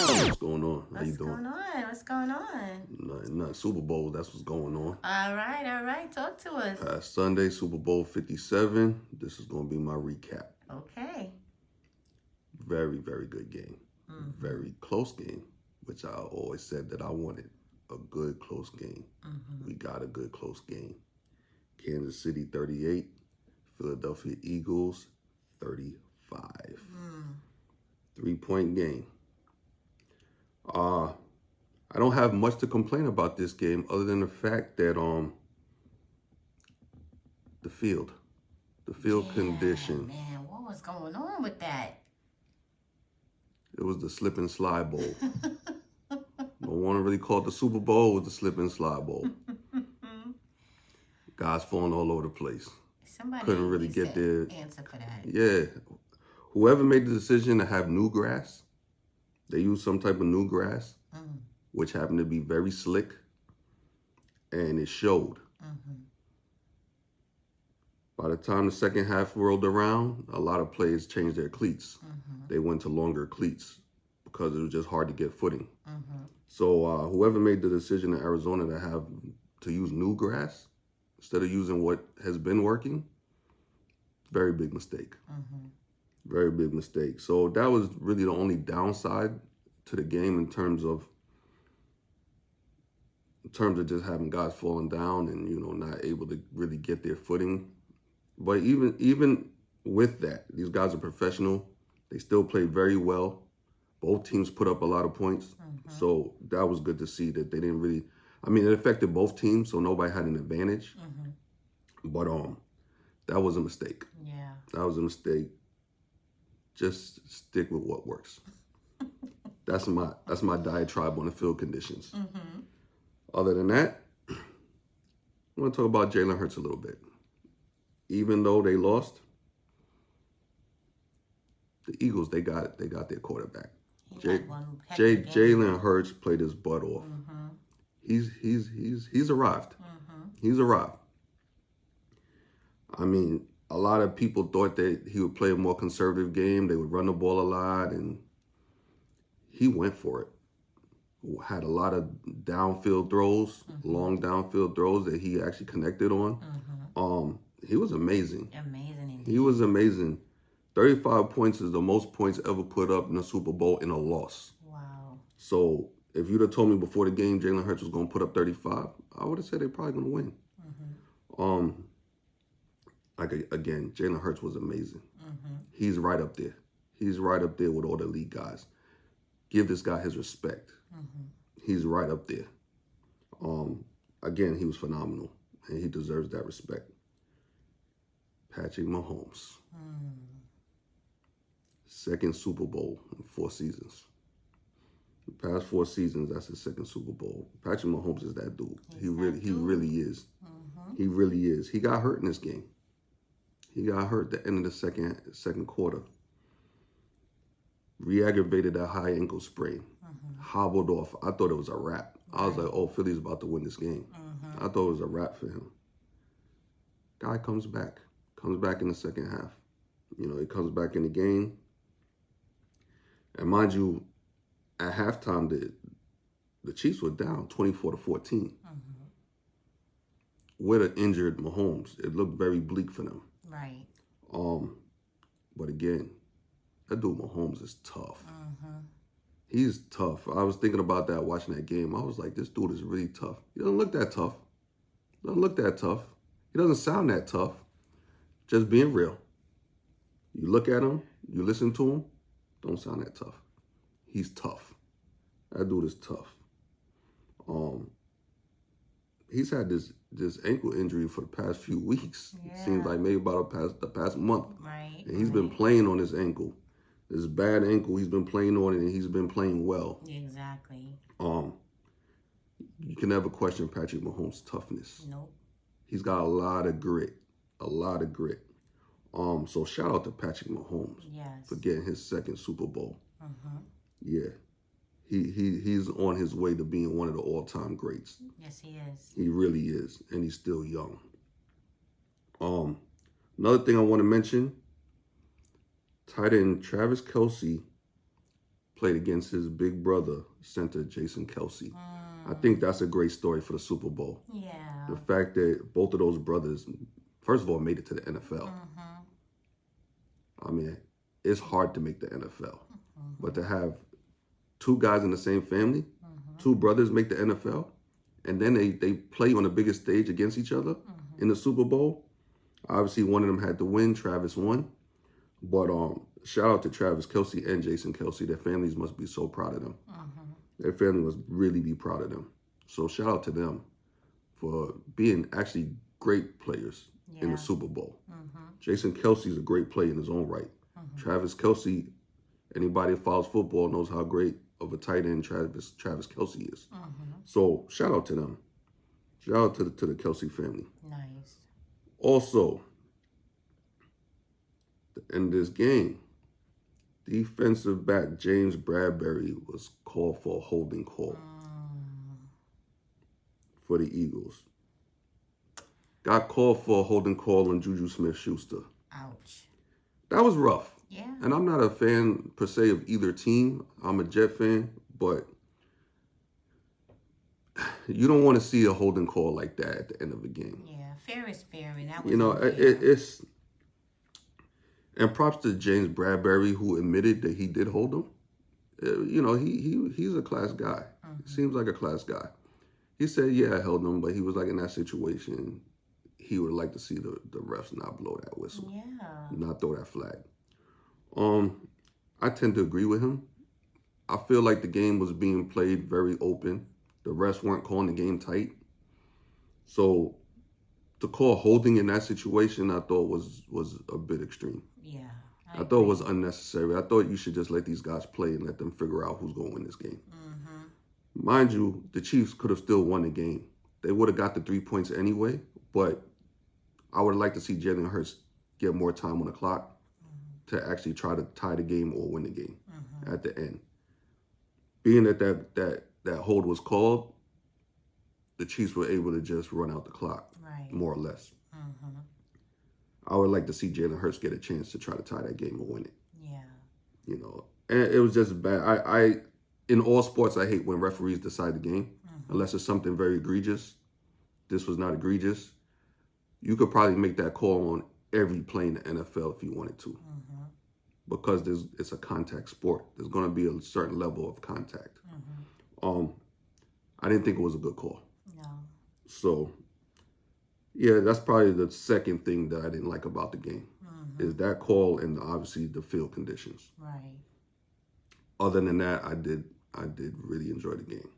What's going on? How you What's doing? going on? What's going on? Nothing. Super Bowl. That's what's going on. All right. Talk to us. Past Sunday, Super Bowl 57. This is going to be my recap. Okay. Very, very good game. Mm-hmm. Very close game, which I always said that I wanted a good close game. Mm-hmm. We got a good close game. Kansas City 38, Philadelphia Eagles 35. 3-point game. I don't have much to complain about this game other than the fact that the field, Yeah, condition. man. What was going on with that? It was the slip and slide bowl. No one really called the Super Bowl. It was the slip and slide bowl. Guys falling all over the place. Somebody Couldn't really needs get to there. answer for that. Yeah, whoever made the decision to have new grass, they used some type of new grass, which happened to be very slick, and it showed. Mm-hmm. By the time the second half rolled around, a lot of players changed their cleats. Mm-hmm. They went to longer cleats because it was just hard to get footing. Mm-hmm. So whoever made the decision in Arizona to use new grass instead of using what has been working, very big mistake. Mm-hmm. Very big mistake. So that was really the only downside to the game in terms of just having guys falling down and not able to really get their footing. But even with that, these guys are professional. They still play very well. Both teams put up a lot of points. Mm-hmm. So that was good to see that they didn't really, it affected both teams, so nobody had an advantage. Mm-hmm. But that was a mistake. Yeah. That was a mistake. Just stick with what works. That's my diatribe on the field conditions. Mm-hmm. Other than that, I want to talk about Jalen Hurts a little bit. Even though they lost, the Eagles, they got their quarterback. Jalen Hurts played his butt off. Mm-hmm. He's arrived. Mm-hmm. He's arrived. A lot of people thought that he would play a more conservative game. They would run the ball a lot, and he went for it. Had a lot of downfield throws, long downfield throws that he actually connected on. He was amazing. Amazing indeed. He was amazing. 35 points is the most points ever put up in a Super Bowl in a loss. Wow. So if you'd have told me before the game Jalen Hurts was going to put up 35, I would have said they're probably going to win. Mm-hmm. Again, Jalen Hurts was amazing. Mm-hmm. He's right up there. He's right up there with all the elite guys. Give this guy his respect. Mm-hmm. He's right up there. Again, he was phenomenal, and he deserves that respect. Patrick Mahomes. Second Super Bowl in 4 seasons. The past 4 seasons, that's his second Super Bowl. Patrick Mahomes is that dude. He really is. Mm-hmm. He really is. He got hurt in this game. He got hurt at the end of the second quarter. Re-aggravated that high ankle sprain. Hobbled off. I thought it was a wrap. I was like, oh, Philly's about to win this game. I thought it was a wrap for him. Guy comes back in the second half. He comes back in the game. And mind you, at halftime, the Chiefs were down 24-14. With an injured Mahomes, it looked very bleak for them. Right. But again, that dude Mahomes is tough. He's tough. I was thinking about that watching that game. I was like, this dude is really tough. He doesn't look that tough. He doesn't sound that tough. Just being real. You look at him, you listen to him, don't sound that tough. He's tough. That dude is tough. He's had this ankle injury for the past few weeks. Yeah. It seems like maybe about the past month. Right. And he's been playing on his ankle. This bad ankle, he's been playing on it, and he's been playing well. Exactly. You can never question Patrick Mahomes' toughness. Nope. He's got a lot of grit. So shout out to Patrick Mahomes for getting his second Super Bowl. Yeah. He's on his way to being one of the all-time greats. Yes, he is. He really is, and he's still young. Another thing I want to mention, tight end Travis Kelce played against his big brother, center Jason Kelsey. I think that's a great story for the Super Bowl. Yeah. The fact that both of those brothers, first of all, made it to the NFL. I mean, it's hard to make the NFL. But to have two guys in the same family, two brothers make the NFL, and then they play on the biggest stage against each other in the Super Bowl. Obviously, one of them had to win. Travis won. But shout out to Travis Kelsey and Jason Kelsey. Their families must be so proud of them. Their family must really be proud of them. So shout out to them for being actually great players in the Super Bowl. Jason Kelsey is a great player in his own right. Travis Kelsey, anybody that follows football knows how great of a tight end Travis Kelsey is. So shout out to them. Shout out to the Kelsey family. Nice. Also, the end of this game, defensive back James Bradbury was called for a holding call for the Eagles. Got called for a holding call on Juju Smith-Schuster. Ouch. That was rough. Yeah. And I'm not a fan, per se, of either team. I'm a Jet fan, but you don't want to see a holding call like that at the end of a game. Yeah, fair is fair, and that was You know, unfair. it's... And props to James Bradbury, who admitted that he did hold him. You know, he's a class guy. He seems like a class guy. He said, yeah, I held him, but he was like, in that situation, he would like to see the refs not blow that whistle. Yeah. Not throw that flag. I tend to agree with him. I feel like the game was being played very open. The refs weren't calling the game tight. So to call holding in that situation, I thought was a bit extreme. Yeah. I thought it was unnecessary. I thought you should just let these guys play and let them figure out who's going to win this game. Mind you, the Chiefs could have still won the game. They would have got the 3 points anyway, but I would like to see Jalen Hurts get more time on the clock to actually try to tie the game or win the game at the end. Being that hold was called, the Chiefs were able to just run out the clock, more or less. I would like to see Jalen Hurts get a chance to try to tie that game or win it. Yeah. You know, and it was just bad. I in all sports, I hate when referees decide the game, unless it's something very egregious. This was not egregious. You could probably make that call on every play in the NFL if you wanted to, because it's a contact sport. There's going to be a certain level of contact. I didn't think it was a good call. No. So, yeah, that's probably the second thing that I didn't like about the game, is that call and obviously the field conditions. Right. Other than that, I did really enjoy the game.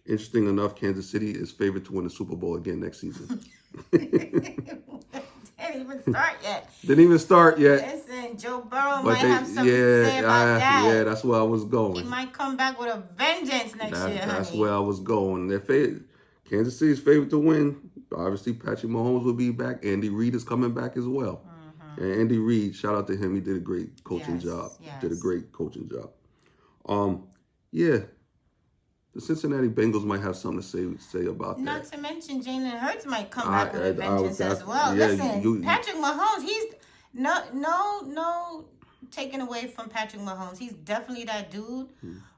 Interesting enough, Kansas City is favored to win the Super Bowl again next season. Didn't even start yet. Didn't even start yet. Listen, Joe Burrow might have something to say about that. Yeah, that's where I was going. He might come back with a vengeance next year. That's honey. where I was going. Kansas City's favored to win. Obviously, Patrick Mahomes will be back. Andy Reid is coming back as well. And Andy Reid, shout out to him. He did a great coaching job. Yes. Did a great coaching job. Yeah, the Cincinnati Bengals might have something to say about that. Not to mention Jalen Hurts might come back with a vengeance as well. Listen, Patrick Mahomes, he's no taken away from Patrick Mahomes. He's definitely that dude.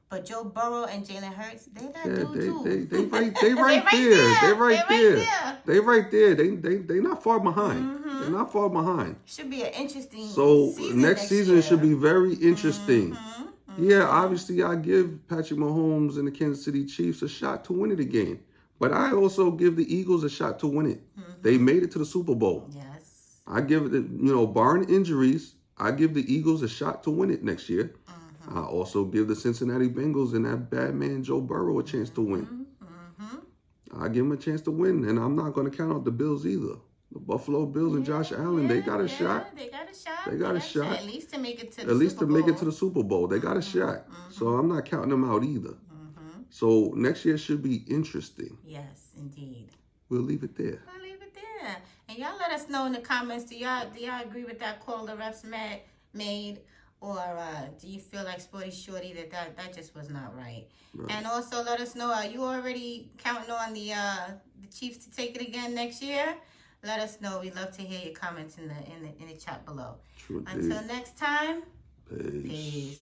But Joe Burrow and Jalen Hurts, they that dude too. They right there. They right there. They not far behind. They're not far behind. Should be an interesting season next season year. should be very interesting. Yeah, obviously I give Patrick Mahomes and the Kansas City Chiefs a shot to win it again. But I also give the Eagles a shot to win it. They made it to the Super Bowl. Yes. I give it, barring injuries, I give the Eagles a shot to win it next year. I also give the Cincinnati Bengals and that bad man Joe Burrow a chance to win. I give them a chance to win, and I'm not going to count out the Bills either. The Buffalo Bills and Josh Allen, they got a shot. They got a shot. They got a shot. At least to make it to the At least Super to make Bowl. it to the Super Bowl. They got a shot. So I'm not counting them out either. So next year should be interesting. Yes, indeed. We'll leave it there. I'll leave it there. And y'all let us know in the comments, do y'all agree with that call the refs made? Or do you feel like Sporty Shorty that just was not right? And also let us know, are you already counting on the Chiefs to take it again next year? Let us know. We'd love to hear your comments in the chat below. True. Until next time, Peace. Peace.